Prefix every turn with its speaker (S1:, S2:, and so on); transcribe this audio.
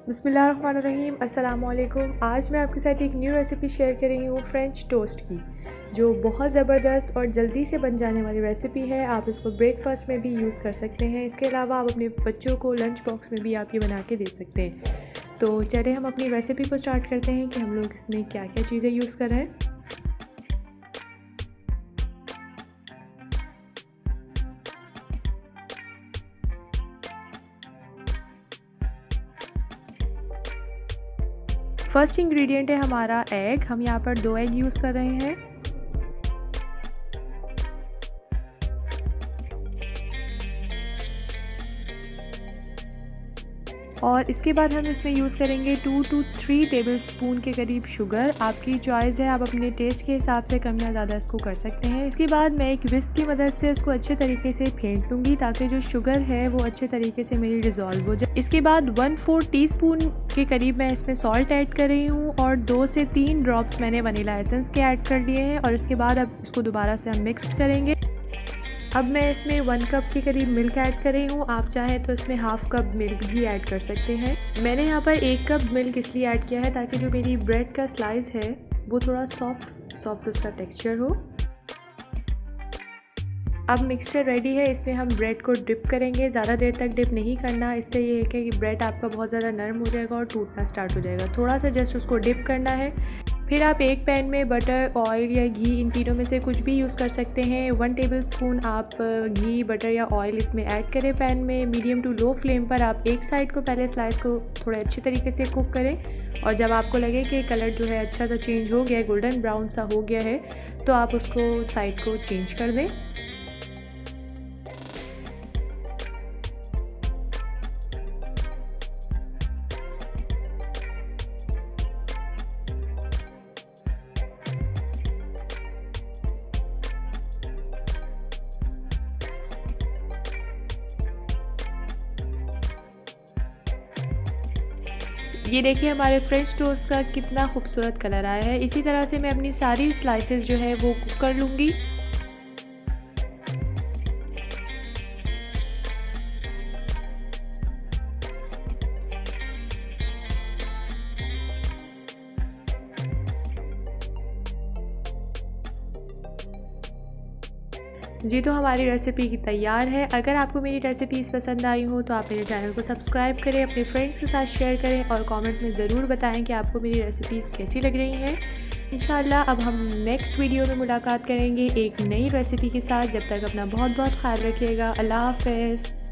S1: बिस्मिल्लाहिर्रहमानिर्रहीम, अस्सलामुअलैकुम। आज मैं आपके साथ एक न्यू रेसिपी शेयर कर रही हूँ फ्रेंच टोस्ट की, जो बहुत ज़बरदस्त और जल्दी से बन जाने वाली रेसिपी है। आप इसको ब्रेकफास्ट में भी यूज़ कर सकते हैं। इसके अलावा आप अपने बच्चों को लंच बॉक्स में भी आप ये बना के दे सकते हैं। तो चलिए हम अपनी रेसिपी को स्टार्ट करते हैं कि हम लोग इसमें क्या क्या चीज़ें यूज़ कर रहे हैं। फर्स्ट इंग्रेडिएंट है हमारा एग। हम यहाँ पर 2 एग यूज़ कर रहे हैं। और इसके बाद हम इसमें यूज़ करेंगे 2 to 3 टेबलस्पून के करीब शुगर। आपकी चॉइस है, आप अपने टेस्ट के हिसाब से कम या ज़्यादा इसको कर सकते हैं। इसके बाद मैं एक विस्क की मदद से इसको अच्छे तरीके से फेंट लूँगी ताकि जो शुगर है वो अच्छे तरीके से मेरी डिज़ोल्व हो जाए। इसके बाद 1/4 टीस्पून के करीब मैं इसमें सॉल्ट ऐड कर रही हूँ और 2 से 3 ड्रॉप्स मैंने वनीला एसेंस के ऐड कर लिए हैं। और इसके बाद अब इसको दोबारा से हम मिक्स करेंगे। अब मैं इसमें 1 कप के करीब मिल्क ऐड कर रही हूँ। आप चाहें तो इसमें हाफ़ कप मिल्क भी ऐड कर सकते हैं। मैंने यहाँ पर 1 कप मिल्क इसलिए ऐड किया है ताकि जो मेरी ब्रेड का स्लाइस है वो थोड़ा सॉफ्ट उसका टेक्सचर हो। अब मिक्सचर रेडी है। इसमें हम ब्रेड को डिप करेंगे। ज़्यादा देर तक डिप नहीं करना, इससे ये है कि ब्रेड आपका बहुत ज़्यादा नरम हो जाएगा और टूटना स्टार्ट हो जाएगा। थोड़ा सा जस्ट उसको डिप करना है। फिर आप एक पैन में बटर, ऑयल या घी, इन तीनों में से कुछ भी यूज़ कर सकते हैं। 1 टेबलस्पून आप घी, बटर या ऑयल इसमें ऐड करें पैन में। मीडियम टू लो फ्लेम पर आप एक साइड को पहले स्लाइस को थोड़े अच्छे तरीके से कुक करें और जब आपको लगे कि कलर जो है अच्छा सा चेंज हो गया है, गोल्डन ब्राउन सा हो गया है, तो आप उसको साइड को चेंज कर दें। ये देखिए हमारे फ्रेंच टोस्ट का कितना खूबसूरत कलर आया है। इसी तरह से मैं अपनी सारी स्लाइसेस जो है वो कुक कर लूँगी। जी, तो हमारी रेसिपी की तैयार है। अगर आपको मेरी रेसिपीज़ पसंद आई हो तो आप मेरे चैनल को सब्सक्राइब करें, अपने फ्रेंड्स के साथ शेयर करें और कमेंट में ज़रूर बताएं कि आपको मेरी रेसिपीज़ कैसी लग रही हैं। इंशाल्लाह अब हम नेक्स्ट वीडियो में मुलाकात करेंगे एक नई रेसिपी के साथ। जब तक अपना बहुत बहुत ख्याल रखिएगा। अल्लाह हाफ़िज़।